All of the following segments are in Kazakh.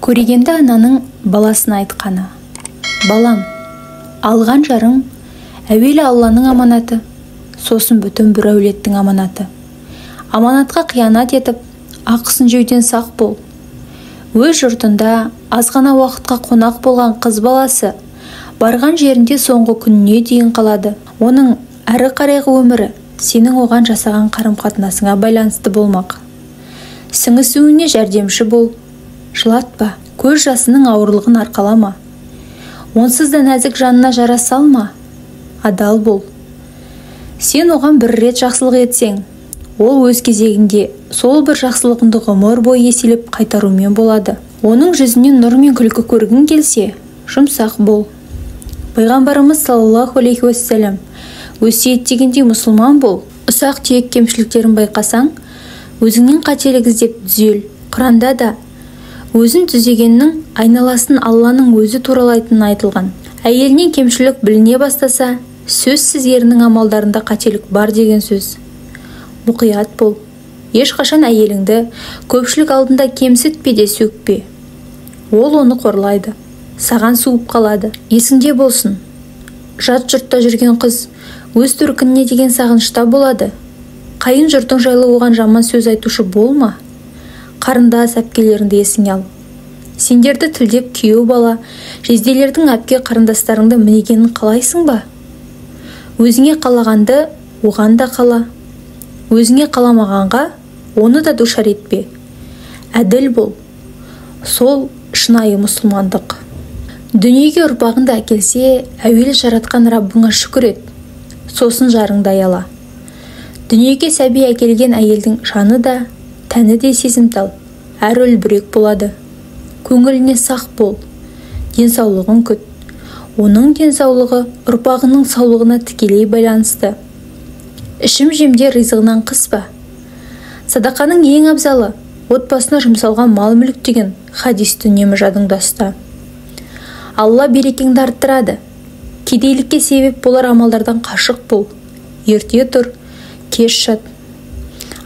Көрегенді ананың баласына айтқаны: балам, алған жарың әуелі Алланың аманаты, сосын бүтін бір әулеттің аманаты. Аманатқа қиянат етіп, ақысын жеуден сақ бол. Өз жұртында азғана уақытқа қонақ болған қыз баласы барған жерінде соңғы күніне дейін қалады. Оның әрі қарайғы өмірі сенің оған жасаған қарым-қатынасыңа байланысты болмақ. Сіңісуіне жәрдемші бол. Жылатпа, көз жасының ауырлығын арқалама. Онсыз да нәзік жанына жара салма. Адал бол. Сен оған бір рет жақсылық етсең, ол өз кезегінде сол бір жақсылығыңды ғұмыр бойы еселеп қайтарумен болады. Оның жүзінен нұр мен күлкі көргің келсе, жұмсақ бол. Пайғамбарымыз саллаллаху алейхи уассалам өсиеттегендей мұсылман бол. Ұсақ түйек кемшіліктерін байқасаң, өзіңнен қателік іздеп түзел. Құранда да өзін түзегеннің айналасын Алланың өзі туралайтынын айтылған. Әйелінен кемшілік біліне бастаса, сөзсіз ерінің амалдарында қателік бар деген сөз. Мұқият бол. Ешқашан әйеліңді көпшілік алдында кемсітпе де сөкпе. Ол оны қорлайды, саған суып қалады. Есіңде болсын, жат жұртта жүрген қыз өз төркініне деген сағынышта болады. Қайын жұртың жайлы оған жаман сөз айтушы болма. Қарындас әпкелеріңді есіңе ал. Сендерді тілдеп күйеу бала, жезделердің әпке қарындастарыңды мінегенін қалайсың ба? Өзіңе қалағанды оған да қала. Өзіңе қаламағанға оны да душар етпе. Әділ бол. Сол шынайы мұсылмандық. Дүниеге ұрпағыңды әкелсе, әуелі жаратқан Раббыңа шүкір ет. Сосын жарыңды аяла. Дүниеге сәби әкелген әйелдің жаны да, тәні де сезімтал, әр үлбірек болады. Көңіліне сақ бол. Денсаулығын күт. Оның денсаулығы ұрпағының саулығына тікелей байланысты. Ішім жемде ризығынан қыспа. Садақаның ең абзалы отбасына жұмсалған мал мүлік деген хадисті үнемі жадыңда ұста. Алла берекеңді арттырады. Кедейлікке себеп болар амалдардан қашық бол. Ерте тұр, кеш жат.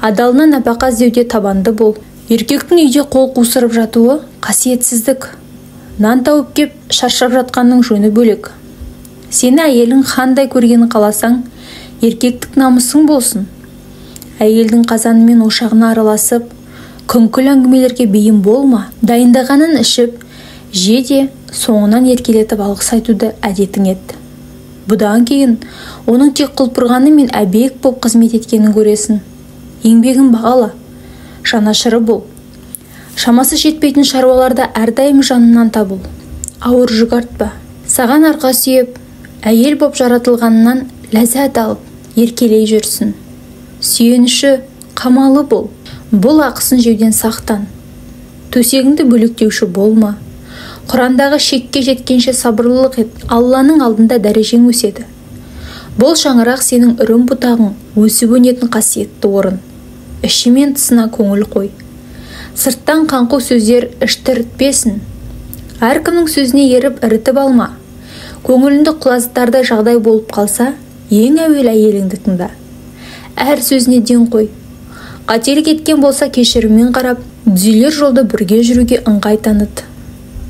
Адалына нәпақа іздеуде табанды бол. Еркектің үйде қол қусырып жатуы қасиетсіздік. Нан тауып кеп шаршап жатқанның жөні бөлек. Сені әйелің қандай көргенін қаласаң, еркектік намысың болсын. Әйелдің қазаны мен ошағына араласып, күңкіл әңгімелерге бейім болма. Дайындағанын ішіп, жеде соңынан еркелетіп алғыс айтуды әдетің ет. Бұдан кейін оның тек құлпырғаны мен әбек боп қызмет еткенін көресің. Еңбегін бағала, жанашыры бол. Шамасы жетпейтін шаруаларда әрдайым жанынан табыл. Ауыр жүк артпа. Саған арқа сүйеп, әйел боп жаратылғанынан ләззат алып, еркелей жүрсін. Сүйеніші, қамалы бол. Бұл ақысын жеуден сақтан. Төсегіңді бөліктеуші болма. Құрандағы шекке жеткенше сабырлылық ет. Алланың алдында дәрежең өседі. Бұл шаңырақ сенің үрім бұтағың өсіп өнетін қасиетті орын. Іші мен тысына көңіл қой. Сырттан қаңқу сөздер іштіртпесін. Әркімнің сөзіне еріп ірітіп алма. Көңіліңді құлазытардай жағдай болып қалса, ең әуел әйеліңді тыңда. Әр сөзіне ден қой. Қателік еткен болса кешіріммен қарап, түзелер жолда бірге жүруге ыңғай таныт.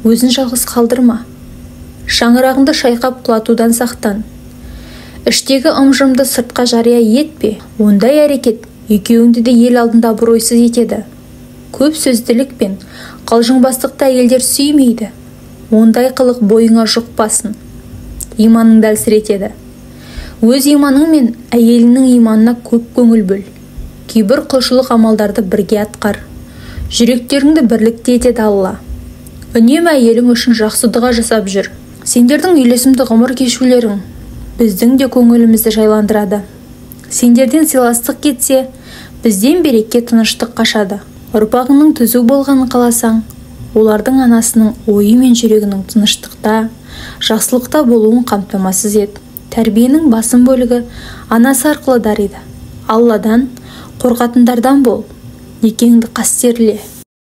Өзін жалғыз қалдырма. Шаңырағыңды шайқап құлатудан сақтан. Іштегі ымжымды сыртқа жария етпе. Ондай әрекет екеуіңді де ел алдында абыройсыз етеді. Көп сөзділік пен қалжыңбастықты әйелдер сүймейді. Ондай қылық бойыңа жұқпасын. Иманыңды әлсіретеді. Өз иманың мен әйелінің иманына көп көңіл бөл. Кейбір құлшылық амалдарды бірге атқар. Жүректеріңді бірлікте етеді Алла. Үнемі әйелің үшін жақсы дұға жасап жүр. Сендердің үйлесімді ғұмыр кешулерің біздің де көңілімізді жайландырады. Сендерден сыйластық кетсе, бізден береке тыныштық қашады. Ұрпағыңның түзу болғанын қаласаң, олардың анасының ойы мен жүрегінің тыныштықта, жақсылықта болуын қамтамасыз ет. Тәрбиенің басым бөлігі анасы арқылы дариды. Алладан қорқатындардан бол. Некеңді қастерле.